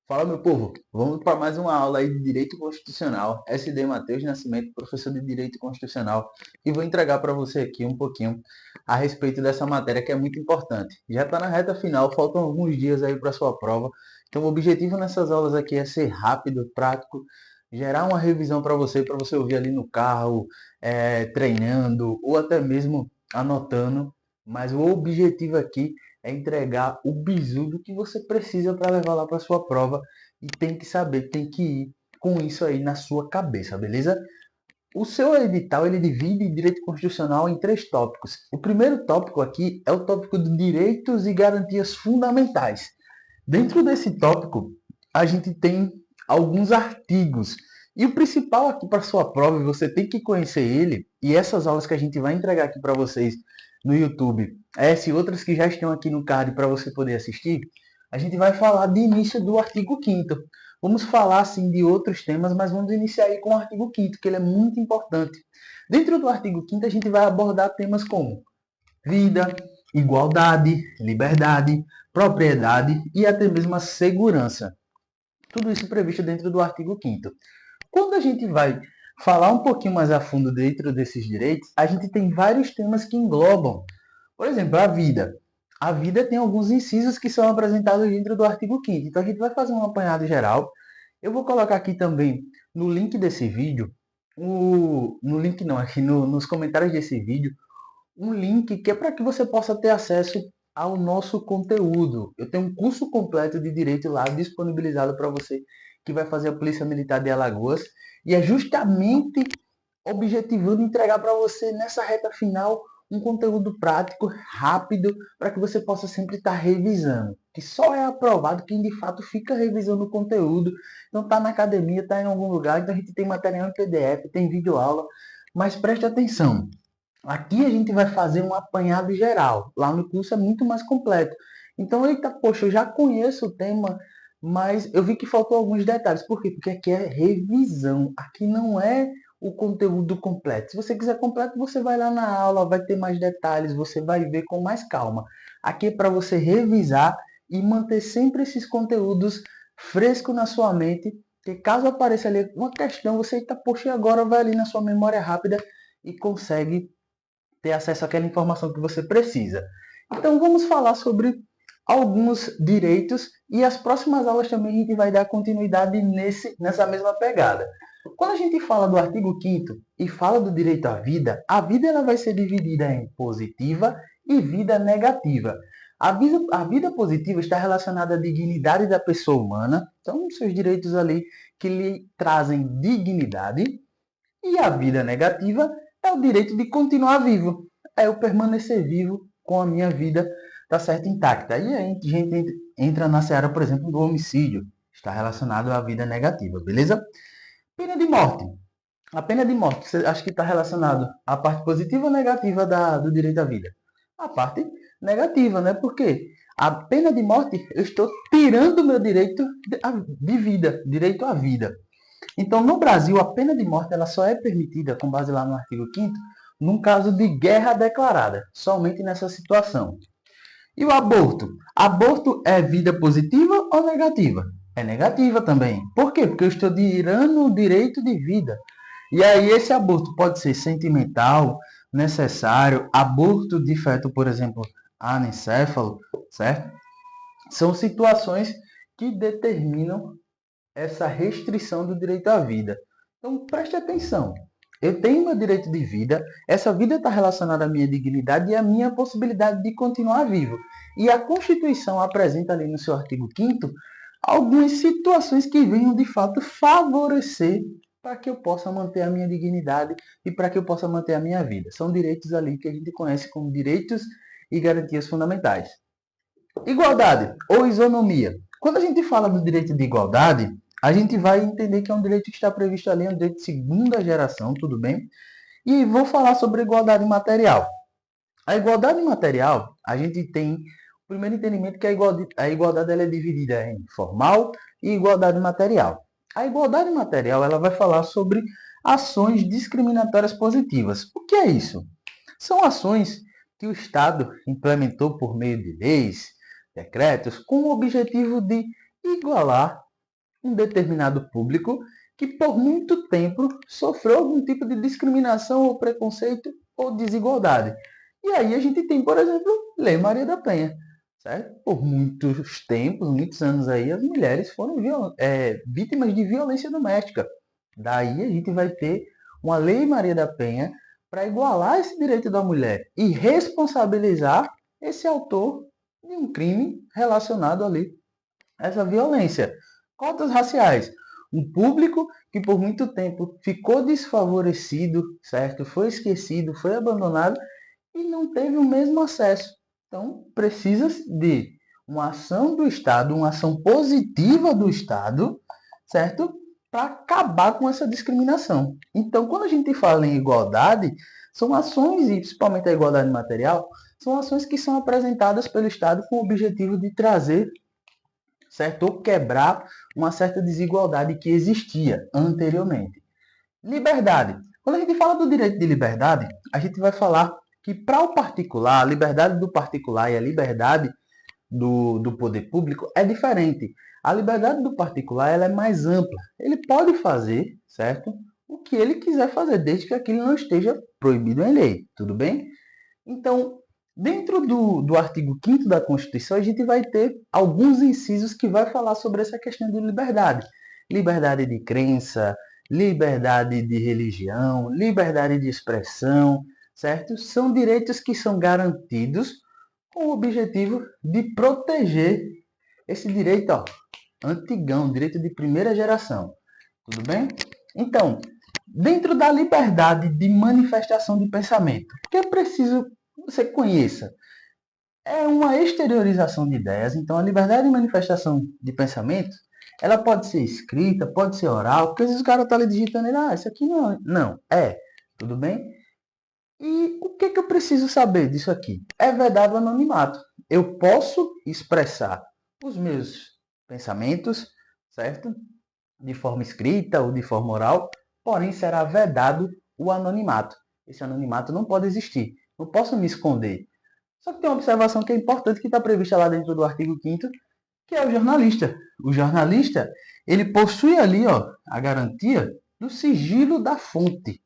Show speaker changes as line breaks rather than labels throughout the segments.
Fala, meu povo, vamos para mais uma aula aí de Direito Constitucional. SD Matheus Nascimento, professor de Direito Constitucional, e vou entregar para você aqui um pouquinho a respeito dessa matéria que é muito importante. Já está na reta final, faltam alguns dias aí para sua prova. Então, o objetivo nessas aulas aqui é ser rápido, prático, gerar uma revisão para você ouvir ali no carro, treinando ou até mesmo anotando. Mas o objetivo aqui é entregar o bizu do que você precisa para levar lá para sua prova e tem que saber, tem que ir com isso aí na sua cabeça, beleza? O seu edital ele divide direito constitucional em três tópicos. O primeiro tópico aqui é o tópico de direitos e garantias fundamentais. Dentro desse tópico, a gente tem alguns artigos. E o principal aqui para sua prova, e você tem que conhecer ele, e essas aulas que a gente vai entregar aqui para vocês no YouTube, essa e outras que já estão aqui no card para você poder assistir, a gente vai falar de início do artigo 5º. Vamos falar assim de outros temas, mas vamos iniciar aí com o artigo 5º, que ele é muito importante. Dentro do artigo 5º, a gente vai abordar temas como vida, igualdade, liberdade, propriedade e até mesmo a segurança. Tudo isso previsto dentro do artigo 5º. Quando a gente vai falar um pouquinho mais a fundo dentro desses direitos, a gente tem vários temas que englobam. Por exemplo, a vida. A vida tem alguns incisos que são apresentados dentro do artigo 5º. Então a gente vai fazer um apanhado geral. Eu vou colocar aqui também no link desse vídeo, no link não, aqui nos comentários desse vídeo, um link que é para que você possa ter acesso ao nosso conteúdo. Eu tenho um curso completo de direito lá disponibilizado para você que vai fazer a Polícia Militar de Alagoas e é justamente objetivando entregar para você nessa reta final um conteúdo prático, rápido, para que você possa sempre estar revisando. Que só é aprovado quem de fato fica revisando o conteúdo. Então está na academia, está em algum lugar, então a gente tem material em PDF, tem vídeo aula, mas preste atenção. Aqui a gente vai fazer um apanhado geral. Lá no curso é muito mais completo. Então, eita, poxa, eu já conheço o tema, mas eu vi que faltou alguns detalhes. Por quê? Porque aqui é revisão. Aqui não é o conteúdo completo. Se você quiser completo, você vai lá na aula, vai ter mais detalhes, você vai ver com mais calma. Aqui é para você revisar e manter sempre esses conteúdos frescos na sua mente, que caso apareça ali uma questão, você, eita, poxa, e agora vai ali na sua memória rápida e consegue ter acesso àquela informação que você precisa. Então vamos falar sobre alguns direitos e as próximas aulas também a gente vai dar continuidade nessa mesma pegada. Quando a gente fala do artigo 5º e fala do direito à vida ela vai ser dividida em positiva e vida negativa. A vida positiva está relacionada à dignidade da pessoa humana, são seus direitos ali que lhe trazem dignidade, e a vida negativa é o direito de continuar vivo. É eu permanecer vivo com a minha vida, tá certo, intacta. E aí a gente entra na seara, por exemplo, do homicídio. Está relacionado à vida negativa, beleza? Pena de morte. A pena de morte, você acha que está relacionado à parte positiva ou negativa do direito à vida? A parte negativa, né? Porque a pena de morte, eu estou tirando o meu direito de vida, direito à vida. Então, no Brasil, a pena de morte ela só é permitida, com base lá no artigo 5º, num caso de guerra declarada, somente nessa situação. E o aborto? Aborto é vida positiva ou negativa? É negativa também. Por quê? Porque eu estou tirando o direito de vida. E aí esse aborto pode ser sentimental, necessário, aborto de feto, por exemplo, anencefalo, certo? São situações que determinam essa restrição do direito à vida. Então, preste atenção. Eu tenho meu direito de vida, essa vida está relacionada à minha dignidade e à minha possibilidade de continuar vivo. E a Constituição apresenta ali no seu artigo 5º algumas situações que venham de fato favorecer para que eu possa manter a minha dignidade e para que eu possa manter a minha vida. São direitos ali que a gente conhece como direitos e garantias fundamentais. Igualdade ou isonomia. Quando a gente fala do direito de igualdade, a gente vai entender que é um direito que está previsto ali, é um direito de segunda geração, tudo bem? E vou falar sobre igualdade material. A igualdade material, a gente tem o primeiro entendimento que a igualdade ela é dividida em formal e igualdade material. A igualdade material ela vai falar sobre ações discriminatórias positivas. O que é isso? São ações que o Estado implementou por meio de leis, decretos, com o objetivo de igualar um determinado público que por muito tempo sofreu algum tipo de discriminação ou preconceito ou desigualdade. E aí a gente tem, por exemplo, Lei Maria da Penha. Certo? Por muitos tempos, muitos anos aí, as mulheres foram vítimas de violência doméstica. Daí a gente vai ter uma Lei Maria da Penha para igualar esse direito da mulher e responsabilizar esse autor de um crime relacionado ali a essa violência. Cotas raciais. Um público que por muito tempo ficou desfavorecido, certo? Foi esquecido, foi abandonado e não teve o mesmo acesso. Então, precisa de uma ação do Estado, uma ação positiva do Estado, certo? Para acabar com essa discriminação. Então, quando a gente fala em igualdade, são ações, e principalmente a igualdade material, são ações que são apresentadas pelo Estado com o objetivo de trazer, certo? Ou quebrar uma certa desigualdade que existia anteriormente. Liberdade. Quando a gente fala do direito de liberdade, a gente vai falar que para o particular, a liberdade do particular e a liberdade do poder público é diferente. A liberdade do particular ela é mais ampla. Ele pode fazer, certo? O que ele quiser fazer, desde que aquilo não esteja proibido em lei, tudo bem? Então, dentro do artigo 5º da Constituição, a gente vai ter alguns incisos que vai falar sobre essa questão de liberdade. Liberdade de crença, liberdade de religião, liberdade de expressão, certo? São direitos que são garantidos com o objetivo de proteger esse direito, ó, antigão, direito de primeira geração. Tudo bem? Então, dentro da liberdade de manifestação de pensamento, que é preciso que você conheça, é uma exteriorização de ideias. Então, a liberdade de manifestação de pensamento, ela pode ser escrita, pode ser oral, porque às vezes o cara está ali digitando e isso aqui não, não, tudo bem? E o que eu preciso saber disso aqui? É vedado o anonimato. Eu posso expressar os meus pensamentos, certo? De forma escrita ou de forma oral, porém será vedado o anonimato. Esse anonimato não pode existir. Não posso me esconder. Só que tem uma observação que é importante que está prevista lá dentro do artigo 5º, que é o jornalista. O jornalista, ele possui ali, ó, a garantia do sigilo da fonte.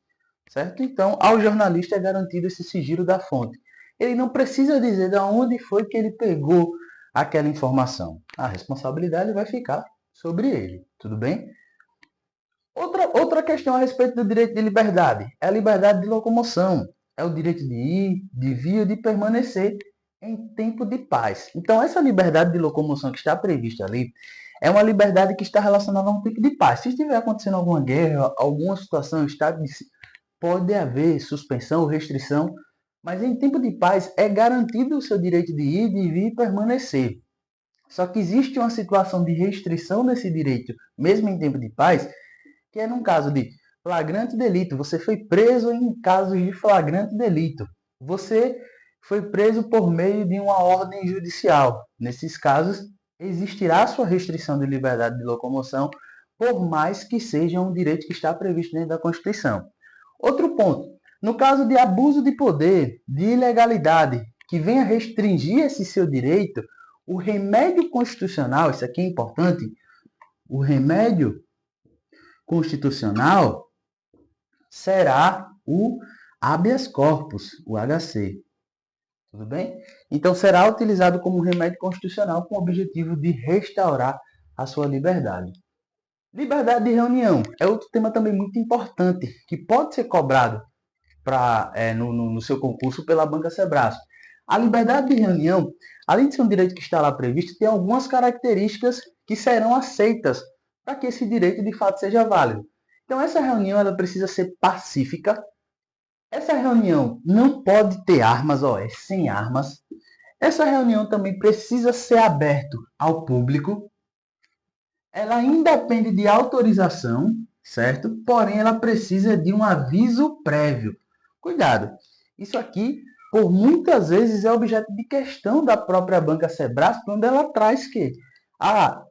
Certo? Então, ao jornalista é garantido esse sigilo da fonte. Ele não precisa dizer de onde foi que ele pegou aquela informação. A responsabilidade vai ficar sobre ele. Tudo bem? Outra questão a respeito do direito de liberdade é a liberdade de locomoção. É o direito de ir, de vir, de permanecer em tempo de paz. Então, essa liberdade de locomoção que está prevista ali é uma liberdade que está relacionada a um tempo de paz. Se estiver acontecendo alguma guerra, alguma situação, estado de pode haver suspensão ou restrição, mas em tempo de paz é garantido o seu direito de ir, de vir e permanecer. Só que existe uma situação de restrição nesse direito, mesmo em tempo de paz, que é num caso de flagrante delito. Você foi preso em casos de flagrante delito. Você foi preso por meio de uma ordem judicial. Nesses casos, existirá sua restrição de liberdade de locomoção, por mais que seja um direito que está previsto dentro da Constituição. Outro ponto, no caso de abuso de poder, de ilegalidade, que venha restringir esse seu direito, o remédio constitucional, isso aqui é importante, o remédio constitucional será o habeas corpus, o HC. Tudo bem? Então, será utilizado como remédio constitucional com o objetivo de restaurar a sua liberdade. Liberdade de reunião é outro tema também muito importante, que pode ser cobrado no seu concurso pela Banca Sebrasp. A liberdade de reunião, além de ser um direito que está lá previsto, tem algumas características que serão aceitas para que esse direito de fato seja válido. Então, essa reunião ela precisa ser pacífica. Essa reunião não pode ter armas, é sem armas. Essa reunião também precisa ser aberta ao público. Ela independe de autorização, certo? Porém, ela precisa de um aviso prévio. Cuidado, isso aqui, por muitas vezes, é objeto de questão da própria Banca Sebrasp, quando ela traz que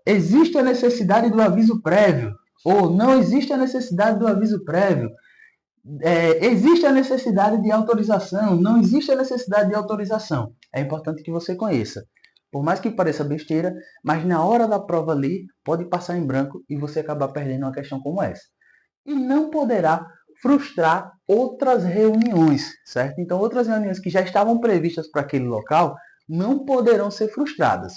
existe a necessidade do aviso prévio, ou não existe a necessidade do aviso prévio. Existe a necessidade de autorização, não existe a necessidade de autorização. É importante que você conheça. Por mais que pareça besteira, mas na hora da prova ali, pode passar em branco e você acabar perdendo uma questão como essa. E não poderá frustrar outras reuniões, certo? Então, outras reuniões que já estavam previstas para aquele local não poderão ser frustradas,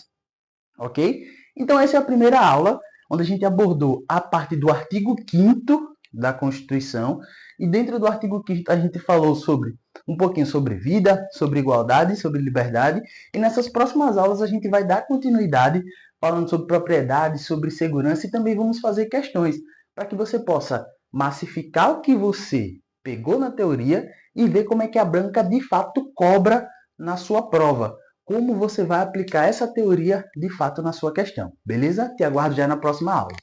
ok? Então, essa é a primeira aula, onde a gente abordou a parte do artigo 5º da Constituição, e dentro do artigo 5º a gente falou sobre um pouquinho sobre vida, sobre igualdade, sobre liberdade, e nessas próximas aulas a gente vai dar continuidade falando sobre propriedade, sobre segurança, e também vamos fazer questões para que você possa massificar o que você pegou na teoria e ver como é que a banca de fato cobra na sua prova. Como você vai aplicar essa teoria de fato na sua questão. Beleza? Te aguardo já na próxima aula.